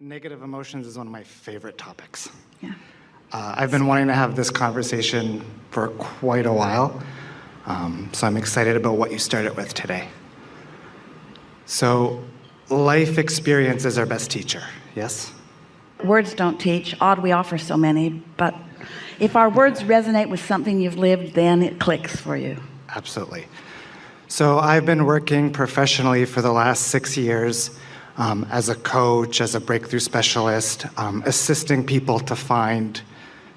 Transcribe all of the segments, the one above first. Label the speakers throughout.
Speaker 1: Negative emotions is one of my favorite topics.
Speaker 2: Yeah.
Speaker 1: I've been wanting to have this conversation for quite a while, so I'm excited about what you started with today. So, life experience is our best teacher, yes?
Speaker 2: Words don't teach. Odd we offer so many, but if our words resonate with something you've lived, then it clicks for you.
Speaker 1: Absolutely. So I've been working professionally for the last 6 years as a coach, as a breakthrough specialist, assisting people to find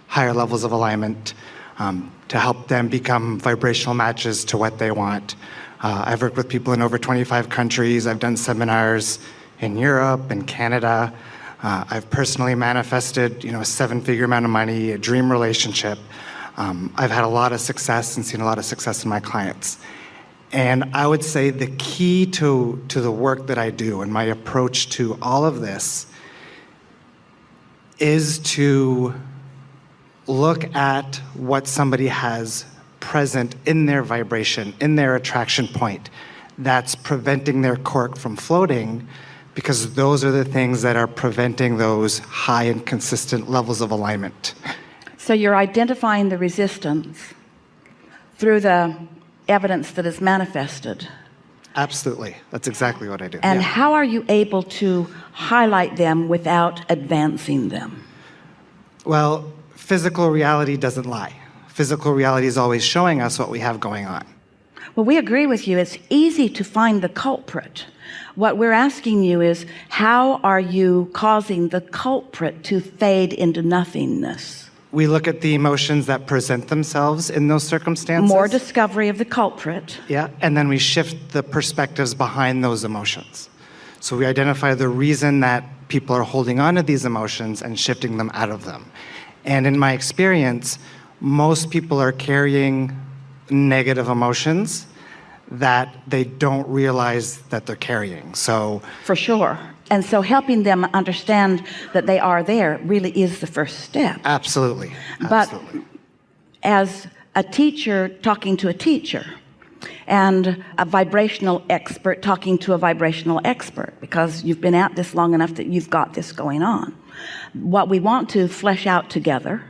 Speaker 1: higher levels of alignment, to help them become vibrational matches to what they want. I've worked with people in over 25 countries. I've done seminars in Europe and Canada. I've personally manifested, a 7-figure amount of money, a dream relationship. I've had a lot of success and seen a lot of success in my clients. And I would say the key to the work that I do and my approach to all of this is to look at what somebody has present in their vibration, in their attraction point, that's preventing their cork from floating, because those are the things that are preventing those high and consistent levels of alignment.
Speaker 2: So you're identifying the resistance through the evidence that is manifested.
Speaker 1: Absolutely. That's exactly what I do.
Speaker 2: And
Speaker 1: yeah.
Speaker 2: How are you able to highlight them without advancing them?
Speaker 1: Well, physical reality doesn't lie. Physical reality is always showing us what we have going on.
Speaker 2: Well, we agree with you. It's easy to find the culprit. What we're asking you is, how are you causing the culprit to fade into nothingness?
Speaker 1: We look at the emotions that present themselves in those circumstances.
Speaker 2: More discovery of the culprit.
Speaker 1: Yeah, and then we shift the perspectives behind those emotions. So we identify the reason that people are holding on to these emotions and shifting them out of them. And in my experience, most people are carrying negative emotions that they don't realize that they're carrying. So
Speaker 2: for sure. And so helping them understand that they are there really is the first step.
Speaker 1: Absolutely.
Speaker 2: Absolutely. But as a teacher talking to a teacher, and a vibrational expert talking to a vibrational expert, because you've been at this long enough that you've got this going on, what we want to flesh out together,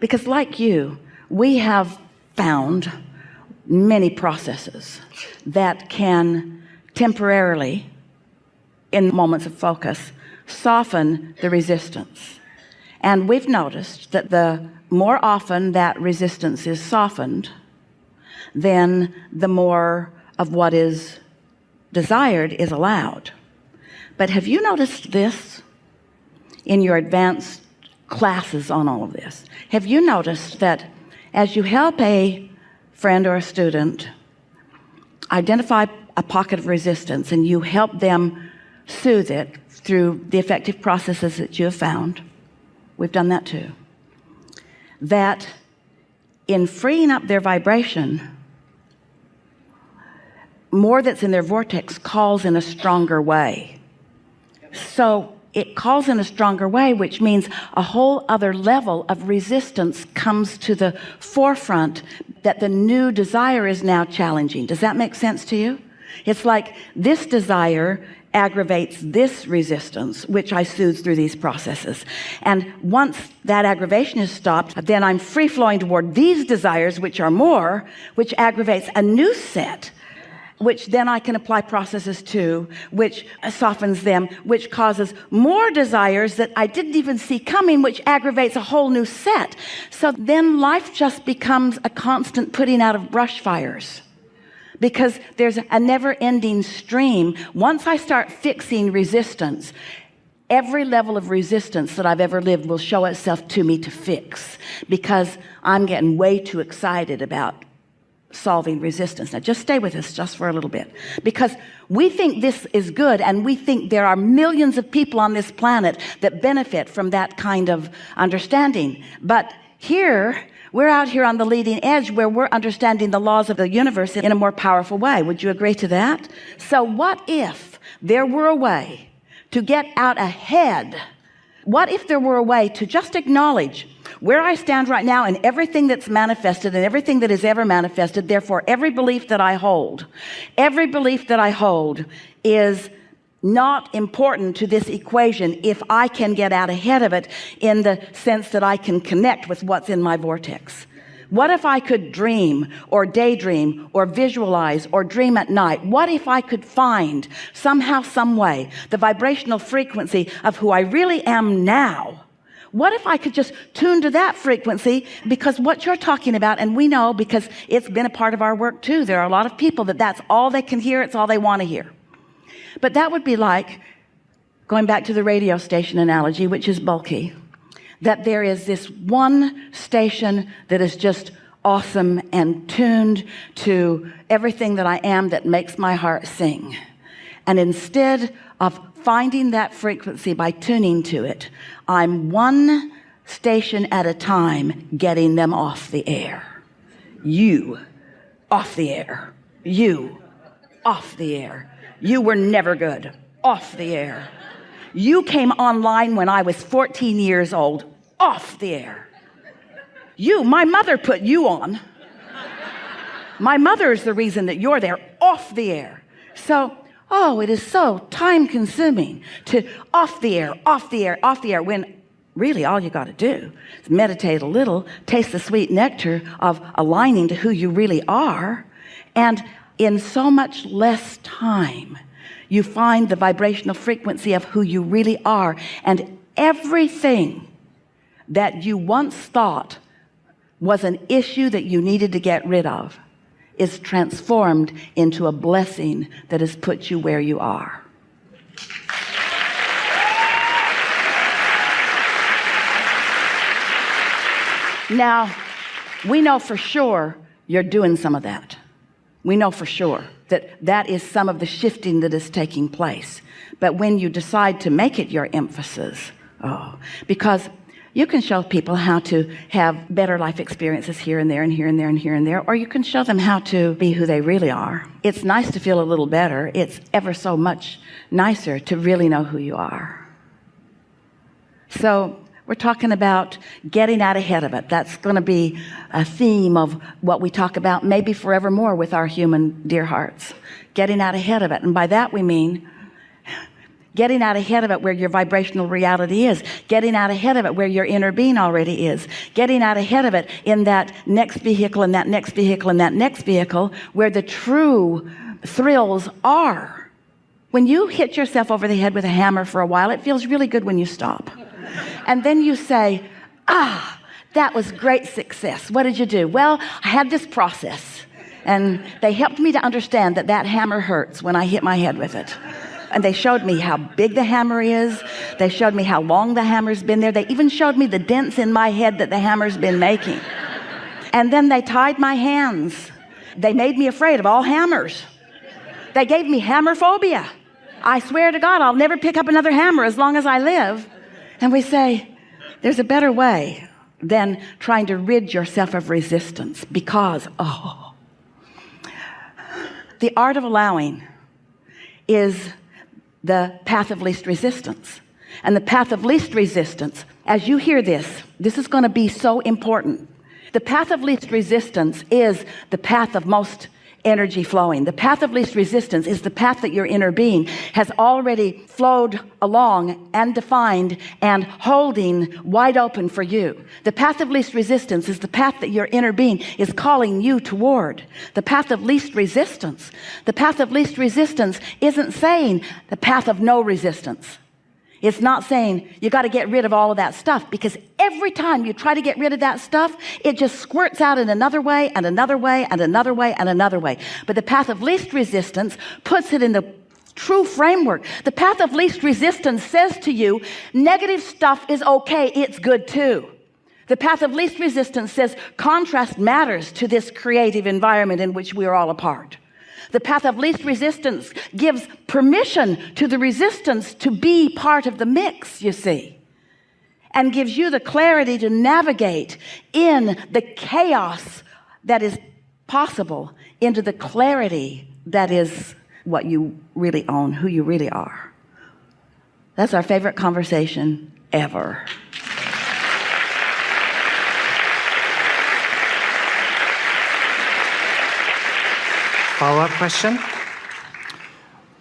Speaker 2: because like you, we have found many processes that can temporarily, in moments of focus, soften the resistance. And we've noticed that the more often that resistance is softened, then the more of what is desired is allowed. But have you noticed this in your advanced classes on all of this? Have you noticed that as you help a friend or a student identify a pocket of resistance and you help them soothe it through the effective processes that you have found, we've done that too, that in freeing up their vibration, more that's in their vortex calls in a stronger way. So it calls in a stronger way, which means a whole other level of resistance comes to the forefront that the new desire is now challenging. Does that make sense to you? It's like this desire aggravates this resistance, which I soothe through these processes. And once that aggravation is stopped, then I'm free-flowing toward these desires, which are more, which aggravates a new set, which then I can apply processes to, which softens them, which causes more desires that I didn't even see coming, which aggravates a whole new set. So then life just becomes a constant putting out of brush fires, because there's a never-ending stream. Once I start fixing resistance, every level of resistance that I've ever lived will show itself to me to fix, because I'm getting way too excited about solving resistance. Now just stay with us just for a little bit, because we think this is good, and we think there are millions of people on this planet that benefit from that kind of understanding. But here, we're out here on the leading edge, where we're understanding the laws of the universe in a more powerful way. Would you agree to that? So what if there were a way to get out ahead? What if there were a way to just acknowledge where I stand right now and everything that's manifested and everything that is ever manifested? Therefore, every belief that I hold is not important to this equation if I can get out ahead of it in the sense that I can connect with what's in my vortex? What if I could dream or daydream or visualize or dream at night? What if I could find somehow, some way, the vibrational frequency of who I really am now? What if I could just tune to that frequency? Because what you're talking about, and we know because it's been a part of our work too, there are a lot of people that's all they can hear, it's all they want to hear. But that would be like, going back to the radio station analogy, which is bulky, that there is this one station that is just awesome and tuned to everything that I am that makes my heart sing. And instead of finding that frequency by tuning to it, I'm one station at a time getting them off the air. You, off the air. You, off the air. You were never good. Off the air. You came online when I was 14 years old. Off the air. You, my mother put you on. My mother is the reason that you're there. Off the air. So, it is so time consuming to off the air, off the air, off the air, when really all you got to do is meditate a little, taste the sweet nectar of aligning to who you really are, and in so much less time you find the vibrational frequency of who you really are, and everything that you once thought was an issue that you needed to get rid of is transformed into a blessing that has put you where you are. Now, we know for sure you're doing some of that. We know for sure that that is some of the shifting that is taking place. But when you decide to make it your emphasis, because you can show people how to have better life experiences here and there and here and there and here and there, or you can show them how to be who they really are. It's nice to feel a little better. It's ever so much nicer to really know who you are. So we're talking about getting out ahead of it. That's going to be a theme of what we talk about maybe forevermore with our human dear hearts. Getting out ahead of it. And by that we mean getting out ahead of it where your vibrational reality is, getting out ahead of it where your inner being already is, getting out ahead of it in that next vehicle and that next vehicle and that next vehicle where the true thrills are. When you hit yourself over the head with a hammer for a while, it feels really good when you stop. And then you say, that was great success. What did you do? Well, I had this process, and they helped me to understand that hammer hurts when I hit my head with it. And they showed me how big the hammer is. They showed me how long the hammer's been there. They even showed me the dents in my head that the hammer's been making. And then they tied my hands. They made me afraid of all hammers. They gave me hammer phobia. I swear to God, I'll never pick up another hammer as long as I live. And we say, there's a better way than trying to rid yourself of resistance, because, the art of allowing is the path of least resistance. And the path of least resistance, as you hear this is going to be so important. The path of least resistance is the path of most energy flowing. The path of least resistance is the path that your inner being has already flowed along and defined and holding wide open for you. The path of least resistance is the path that your inner being is calling you toward. The path of least resistance. The path of least resistance isn't saying the path of no resistance. It's not saying you got to get rid of all of that stuff, because every time you try to get rid of that stuff, it just squirts out in another way and another way and another way and another way. But the path of least resistance puts it in the true framework. The path of least resistance says to you, negative stuff is okay, it's good too. The path of least resistance says contrast matters to this creative environment in which we are all a part. The path of least resistance gives permission to the resistance to be part of the mix, you see, and gives you the clarity to navigate in the chaos that is possible into the clarity that is what you really own, who you really are. That's our favorite conversation ever.
Speaker 1: Follow-up question.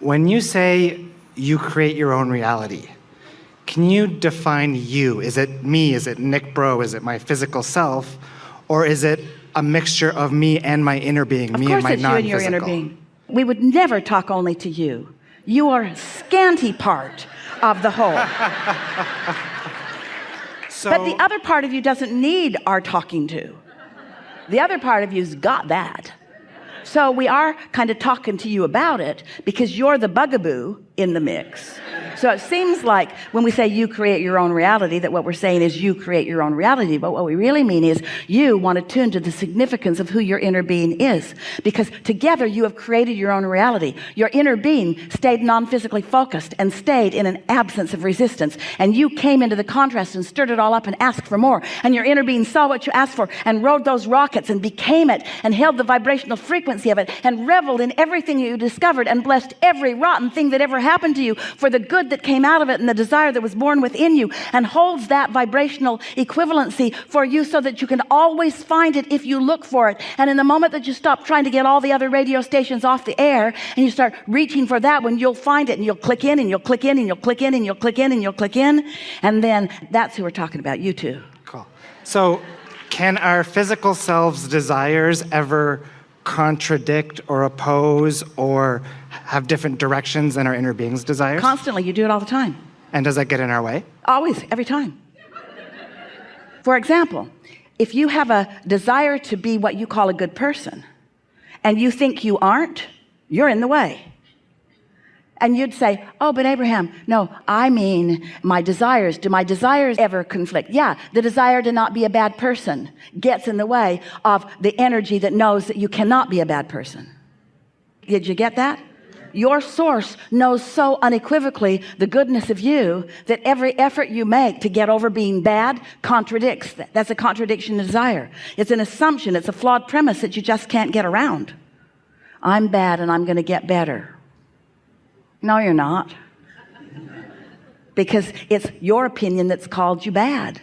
Speaker 1: When you say you create your own reality. Can you define you? Is it me? Is it Nick Bro? Is it my physical self? Or is it a mixture of me and my inner being, me and my
Speaker 2: Of course it's you and your
Speaker 1: non-physical?
Speaker 2: inner being. We would never talk only to you. You are a scanty part of the whole.
Speaker 1: So,
Speaker 2: But the other part of you doesn't need our talking to. The other part of you's got that. So we are kind of talking to you about it because you're the bugaboo in the mix. So it seems like when we say you create your own reality, that what we're saying is you create your own reality. But what we really mean is you want to tune to the significance of who your inner being is. Because together you have created your own reality. Your inner being stayed non-physically focused and stayed in an absence of resistance. And you came into the contrast and stirred it all up and asked for more. And your inner being saw what you asked for and rode those rockets and became it and held the vibrational frequency of it and reveled in everything you discovered and blessed every rotten thing that ever happened to you for the good that came out of it and the desire that was born within you, and holds that vibrational equivalency for you so that you can always find it if you look for it. And in the moment that you stop trying to get all the other radio stations off the air and you start reaching for that one, you'll find it and you'll click in and you'll click in and you'll click in and you'll click in and you'll click in. And then that's who we're talking about, you two.
Speaker 1: cool. So can our physical selves' desires ever contradict or oppose or have different directions than our inner being's desires?
Speaker 2: Constantly, you do it all the time.
Speaker 1: And does that get in our way?
Speaker 2: Always, every time. For example, if you have a desire to be what you call a good person and you think you aren't, you're in the way. And you'd say, oh, but Abraham, no, I mean my desires. Do my desires ever conflict? Yeah, the desire to not be a bad person gets in the way of the energy that knows that you cannot be a bad person. Did you get that? Your source knows so unequivocally the goodness of you that every effort you make to get over being bad contradicts that. That's a contradiction of desire. It's an assumption. It's a flawed premise that you just can't get around. I'm bad and I'm going to get better. No, you're not. Because it's your opinion that's called you bad.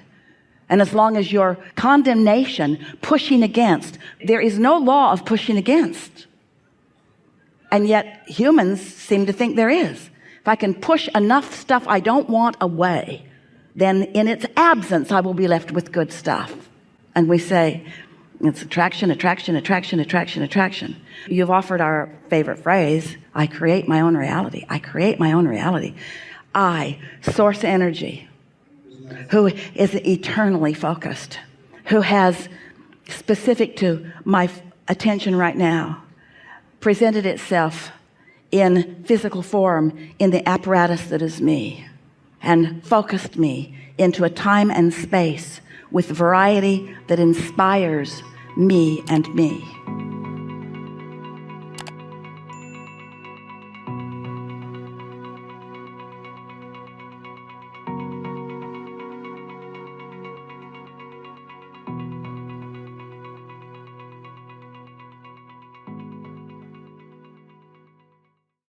Speaker 2: And as long as your condemnation, pushing against, there is no law of pushing against. And yet humans seem to think there is. If I can push enough stuff I don't want away, then in its absence I will be left with good stuff. And we say, it's attraction, attraction, attraction, attraction, attraction. You've offered our favorite phrase, I create my own reality. I create my own reality. I, source energy, who is eternally focused, who has, specific to my attention right now, presented itself in physical form in the apparatus that is me, and focused me into a time and space with variety that inspires me and me.